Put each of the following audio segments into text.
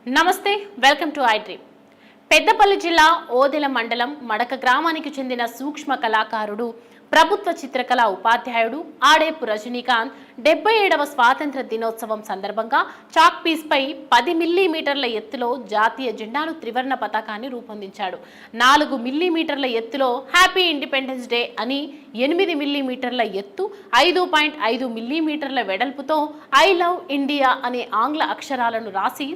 నమస్తే, welcome to I dream. Peddapalli జిల్లా ఓదెల మండలం మడక గ్రామానికి చెందిన సూక్ష్మ కళాకారుడు, ప్రభుత్వ చిత్రకళా ఉపాధ్యాయుడు ఆడేపు రజనీకాంత్ 77వ స్వాతంత్ర దినోత్సవం సందర్భంగా చాక్ పీస్ పై 10 మిల్లీమీటర్ల ఎత్తులో జాతీయ జెండాను త్రివర్ణ పతాకాన్ని రూపొందించాడు. 4 మిల్లీమీటర్ల ఎత్తులో హ్యాపీ ఇండిపెండెన్స్ డే అని, 8 మిల్లీమీటర్ల ఎత్తు, 5.5 మిల్లీమీటర్ల వెడల్పుతో ఐ లవ్ ఇండియా అనే ఆంగ్ల అక్షరాలను రాసి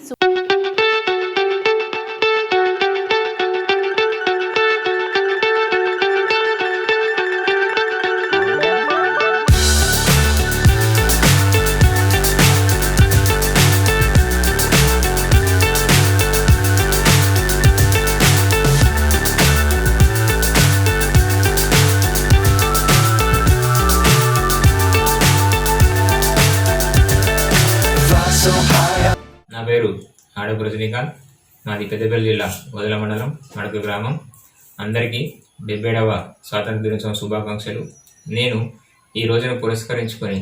నా పేరు ఆడేపు రజనీకాంత్. నాది పెద్దపల్లి జిల్లా ఓదెల మండలం మడక గ్రామం. అందరికీ 77వ స్వాతంత్ర దినోత్సవం శుభాకాంక్షలు. నేను ఈ రోజును పురస్కరించుకొని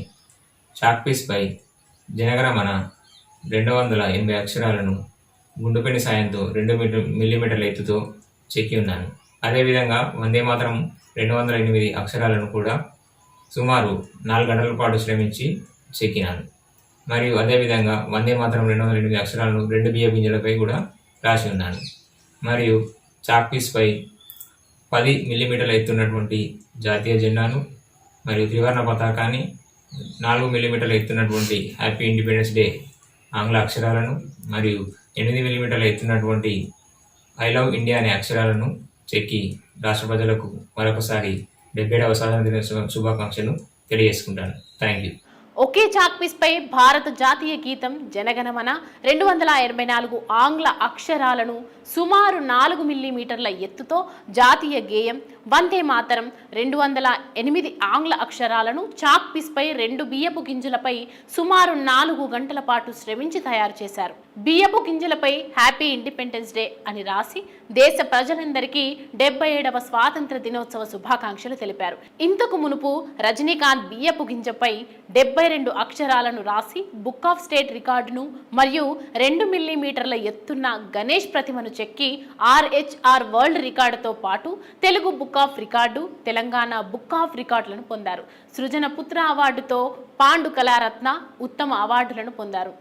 చాక్ పీస్పై జనగణమన 280 అక్షరాలను గుండుపెని సాయంతో 2 మిల్లీమీటర్ల ఎత్తుతో చెక్కి ఉన్నాను. అదేవిధంగా వందే మాతరం 208 అక్షరాలను కూడా సుమారు 4 గంటల పాటు శ్రమించి చెక్కినాను. మరియు అదేవిధంగా వందే మాత్రం 208 అక్షరాలను 2 బియ్య గింజలపై కూడా రాసి ఉన్నాను. మరియు చాక్ పీస్పై 10 మిల్లీమీటర్ల ఎత్తున్నటువంటి జాతీయ జెండాను, మరియు త్రివర్ణ పతాకాన్ని, 4 మిల్లీమీటర్ల ఎత్తున్నటువంటి హ్యాపీ ఇండిపెండెన్స్ డే ఆంగ్ల అక్షరాలను, మరియు 8 మిల్లీమీటర్ల ఎత్తున్నటువంటి ఐ లవ్ ఇండియా అనే అక్షరాలను చెక్కి రాష్ట్ర ప్రజలకు మరొకసారి 77వ స్వాతంత్ర దినోత్సవం శుభాకాంక్షలు తెలియజేసుకుంటాను. Thank you. ఒకే చాక్ పీస్ పై భారత జాతీయ గీతం జనగణమన, 284 ఆంగ్ల అక్షరాలను, సుమారు 4 మిల్లీమీటర్ల ఎత్తుతో జాతీయ గేయం వందే మాతరం 208 ఆంగ్ల అక్షరాలను చాక్ పీస్ పై 2 బియ్యపు గింజలపై సుమారు 4 గంటల పాటు శ్రమించి తయారు చేశారు. బియ్యపు గింజలపై హ్యాపీ ఇండిపెండెన్స్ డే అని రాసి దేశ ప్రజలందరికీ 77వ స్వాతంత్ర దినోత్సవ శుభాకాంక్షలు తెలిపారు. ఇంతకు మునుపు రజనీకాంత్ బియ్యపు గింజపై 72 అక్షరాలను రాసి బుక్ ఆఫ్ స్టేట్ రికార్డును మరియు 2 మిల్లీమీటర్ల ఎత్తున్న గణేష్ ప్రతిమను చెక్కి RHR వరల్డ్ రికార్డుతో పాటు Telugu book of record, Telangana book of రికార్డులను పొందారు. సృజన పుత్ర అవార్డుతో పాండు కళారత్న ఉత్తమ అవార్డులను పొందారు.